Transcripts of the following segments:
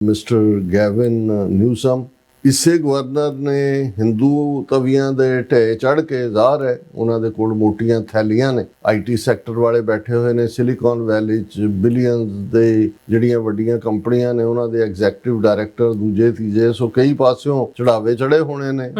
Mister Gavin Newsom. ਇਸੇ governor ਨੇ ਹਿੰਦੂ ਤਵੀਆਂ ਦੇ ਢੇ ਚੜ੍ਹ ਕੇ ਜ਼ਾਹਰ ਹੈ ਉਹਨਾਂ ਦੇ ਕੋਲ ਮੋਟੀਆਂ ਥੈਲੀਆਂ ਨੇ। IT ਸੈਕਟਰ ਵਾਲੇ ਬੈਠੇ ਹੋਏ ਨੇ ਸਿਲੀਕਨ ਵੈਲੀ 'ਚ, ਬਿਲੀਅਨਸ ਦੇ ਜਿਹੜੀਆਂ ਵੱਡੀਆਂ ਕੰਪਨੀਆਂ ਨੇ ਉਹਨਾਂ ਦੇ ਐਗਜ਼ੈਕਟਿਵ ਡਾਇਰੈਕਟਰ ਦੂਜੇ ਤੀਜੇ, ਸੋ ਕਈ ਪਾਸਿਓਂ ਚੜਾਵੇ ਚੜੇ ਹੋਣੇ ਨੇ।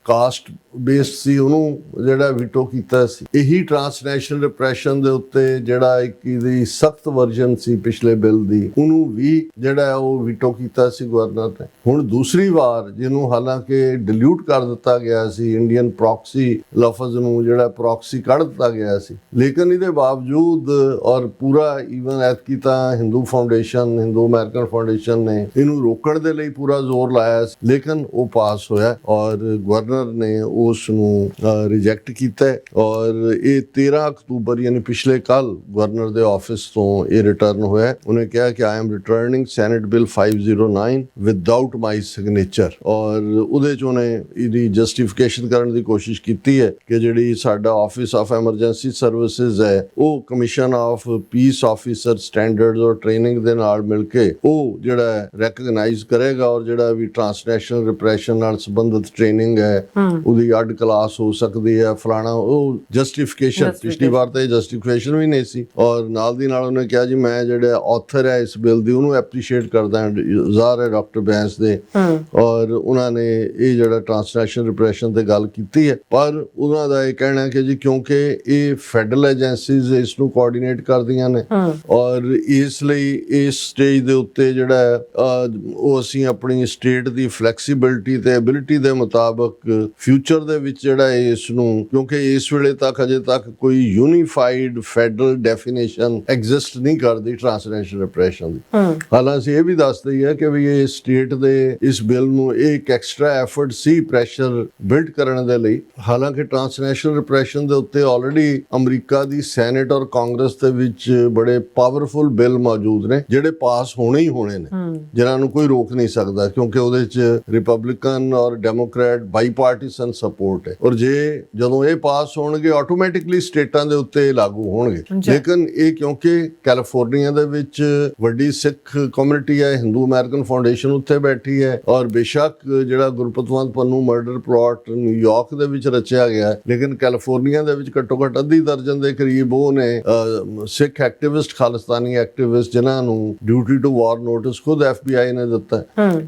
ਕਾਸਟ ਬੇਸਡ ਸੀ, ਉਹਨੂੰ ਜਿਹੜਾ ਵੀਟੋ ਕੀਤਾ ਸੀ। ਇਹੀ ਟ੍ਰਾਂਸਨੈਸ਼ਨਲ ਰਿਪਰੈਸ਼ਨ ਦੇ ਉੱਤੇ ਜਿਹੜਾ ਇੱਕ ਦੀ ਸਖਤ ਵਰਜ਼ਨ ਸੀ ਪਿਛਲੇ ਬਿੱਲ ਦੀ, ਉਹਨੂੰ ਵੀ ਜਿਹੜਾ ਉਹ ਵੀਟੋ ਕੀਤਾ ਸੀ ਗਵਰਨਰ ਨੇ। ਹੁਣ ਦੂਸਰੀ ਵਾਰ ਜਿਹਨੂੰ ਹਾਲਾਂਕਿ ਡਿਲੂਟ ਕਰ ਦਿੱਤਾ ਗਿਆ ਸੀ, ਇੰਡੀਅਨ ਪ੍ਰੋਕਸੀ ਲਫ਼ਜ਼ ਨੂੰ ਜਿਹੜਾ ਪ੍ਰੋਕਸੀ ਕੱਢ ਦਿੱਤਾ ਗਿਆ ਸੀ, ਲੇਕਿਨ ਇਹਦੇ ਬਾਵਜੂਦ ਔਰ ਪੂਰਾ ਈਵਨ ਐਤਕੀ ਤਾਂ Hindu foundation, Hindu American foundation ਨੇ ਇਹਨੂੰ ਰੋਕਣ ਦੇ ਲਈ ਪੂਰਾ ਜ਼ੋਰ ਲਾਇਆ ਸੀ, ਲੇਕਿਨ ਉਹ ਪਾਸ ਹੋਇਆ ਔਰ ਗਵਰਨਰ ਨੇ ਉਸ ਨੂੰ ਰਿਜੈਕਟ ਕੀਤਾ ਔਰ ਇਹ 13 ਅਕਤੂਬਰ ਯਾਨੀ ਪਿਛਲੇ ਕੱਲ ਗਵਰਨਰ ਦੇ ਆਫਿਸ ਤੋਂ ਇਹ ਰਿਟਰਨ ਹੋਇਆ। ਉਹਨੇ ਕਿਹਾ ਕਿ I am returning senate bill 509 without my signature ਔਰ ਉਹਦੇ 'ਚ ਉਹਨੇ ਇਹਦੀ ਜਸਟੀਫਿਕੇਸ਼ਨ ਕਰਨ ਦੀ ਕੋਸ਼ਿਸ਼ ਕੀਤੀ ਹੈ ਕਿ ਜਿਹੜੀ ਸਾਡਾ ਆਫਿਸ ਆਫ ਐਮਰਜੈਂਸੀ ਸਰਵਿਸਿਜ਼ ਹੈ ਉਹ commission of piece officer standards ਔਰ ਟ੍ਰੇਨਿੰਗ ਦੇ ਨਾਲ ਮਿਲ ਕੇ ਉਹ ਜਿਹੜਾ ਰੈਕਗਨਾਈਜ਼ ਕਰੇਗਾ ਔਰ ਜਿਹੜਾ ਵੀ ਟ੍ਰਾਂਸਨੈਸ਼ਨਲ ਰਿਪਰੈਸ਼ਨ ਨਾਲ ਸੰਬੰਧਿਤ ਟ੍ਰੇਨਿੰਗ ਹੈ ਉਹਦੀ ਅੱਡ ਕਲਾਸ ਹੋ ਸਕਦੀ ਹੈ ਫਲਾਣਾ, ਉਹ ਜਸਟੀਫਿਕੇਸ਼ਨ। ਪਿਛਲੀ ਵਾਰ ਤਾਂ ਇਹ ਜਸਟੀਫਿਕੇਸ਼ਨ ਵੀ ਨਹੀਂ ਸੀ ਔਰ ਨਾਲ ਦੀ ਨਾਲ ਉਹਨੇ ਕਿਹਾ ਜੀ ਮੈਂ ਜਿਹੜਾ ਆਥਰ ਹੈ ਇਸ ਬਿੱਲ ਦੀ ਉਹਨੂੰ ਐਪਰੀਸ਼ੀਏਟ ਕਰਦਾ ਜ਼ਾਹਰ ਹੈ ਡਾਕਟਰ ਬੈਂਸ ਦੇ ਔਰ ਉਹਨਾਂ ਨੇ ਇਹ ਜਿਹੜਾ ਟ੍ਰਾਂਸਨੈਸ਼ਨਲ ਰਿਪਰੈਸ਼ਨ ਤੇ ਗੱਲ ਕੀਤੀ ਹੈ। ਪਰ ਉਹਨਾਂ ਦਾ ਇਹ ਕਹਿਣਾ ਕਿ ਜੀ ਕਿਉਂਕਿ ਇਹ ਫੈਡਰਲ ਏਜੰਸੀਜ਼ ਇਸ ਨੂੰ ਕੋਆਰਡੀਨੇਟ ਕਰਦੀਆਂ ਨੇ ਔਰ ਇਸ ਲਈ ਇਸ ਸਟੇਜ ਦੇ ਉੱਤੇ ਜਿਹੜਾ ਉਹ ਅਸੀਂ ਆਪਣੀ ਸਟੇਟ ਦੀ ਫਲੈਕਸੀਬਿਲਿਟੀ ਤੇ ਐਬਿਲਿਟੀ ਦੇ ਮੁਤਾਬਕ ਫਿਊਚਰ ਦੇ ਵਿੱਚ ਜਿਹੜਾ ਇਸ ਨੂੰ, ਕਿਉਂਕਿ ਇਸ ਵੇਲੇ ਤੱਕ ਅਜੇ ਤੱਕ ਕੋਈ ਯੂਨੀਫਾਈਡ ਫੈਡਰਲ ਡੈਫੀਨੇਸ਼ਨ ਐਗਜ਼ਿਸਟ ਨਹੀਂ ਕਰਦੀ ਟ੍ਰਾਂਸਨੈਸ਼ਨਲ ਰਿਪਰੈਸ਼ਨ ਦੀ। ਹਾਲਾਂਕਿ ਇਹ ਵੀ ਦੱਸਦੀ ਹੈ ਕਿ ਵੀ ਇਹ ਸਟੇਟ ਦੇ ਇਸ ਬਿੱਲ ਨੂੰ ਇੱਕ ਐਕਸਟਰਾ ਐਫਰਟ ਸੀ ਪ੍ਰੈਸ਼ਰ ਬਿਲਡ ਕਰਨ ਦੇ ਲਈ। ਹਾਲਾਂਕਿ ਟ੍ਰਾਂਸਨੈਸ਼ਨਲ ਰਿਪਰੈਸ਼ਨ ਦੇ ਉੱਤੇ ਆਲਰੇਡੀ ਅਮਰੀਕਾ ਦੀ ਸੈਨੇਟ ਔਰ ਕਾਂਗਰਸ ਦੇ ਵਿੱਚ ਬੜੇ ਪਾਵਰਫੁਲ ਬਿੱਲ ਮੌਜੂਦ ਨੇ ਜਿਹੜੇ ਪਾਸ ਹੋਣੇ ਹੀ ਹੋਣੇ ਨੇ, ਜਿਨ੍ਹਾਂ ਨੂੰ ਕੋਈ ਰੋਕ ਨਹੀਂ ਸਕਦਾ ਕਿਉਂਕਿ ਉਹਦੇ 'ਚ ਰਿਪਬਲਿਕਨ ਔਰ ਡੈਮੋਕ੍ਰੈਟ ਬਾਈਪਾਰਟੀਸਨ ਸਪੋਰਟ ਹੈ ਔਰ ਜਦੋਂ ਇਹ ਪਾਸ ਹੋਣਗੇ ਆਟੋਮੈਟਿਕਲੀ ਸਟੇਟਾਂ ਦੇ ਉੱਤੇ ਲਾਗੂ ਹੋਣਗੇ। ਲੇਕਿਨ ਇਹ ਕਿਉਂਕਿ ਕੈਲੀਫੋਰਨੀਆ ਦੇ ਵਿੱਚ ਵੱਡੀ ਸਿੱਖ ਕਮਿਊਨਿਟੀ ਹੈ, ਹਿੰਦੂ ਅਮਰੀਕਨ ਫਾਊਂਡੇਸ਼ਨ ਉੱਥੇ ਬੈਠੀ ਹੈ ਔਰ ਬੇਸ਼ੱਕ ਜਿਹੜਾ Gurpatwant Pannu murder plot New York ਦੇ ਵਿੱਚ ਰਚਿਆ ਗਿਆ, ਲੇਕਿਨ ਕੈਲੀਫੋਰਨੀਆ ਦੇ ਵਿੱਚ ਘੱਟੋ ਘੱਟ ਅੱਧੀ ਦਰਜਨ ਦੇ ਕਰੀਬ ਉਹ ਨੇ ਸਿੱਖ ਐਕਟਿਵਿਸਟ, ਖਾਲਿਸਤਾਨੀ ਐਕਟਿਵਿਸਟ, ਜਿਨ੍ਹਾਂ ਨੂੰ ਡਿਊਟੀ ਟੂ ਵਾਰ ਨੋਟਿਸ ਖੁਦ FBI ਨੇ ਦਿੱਤਾ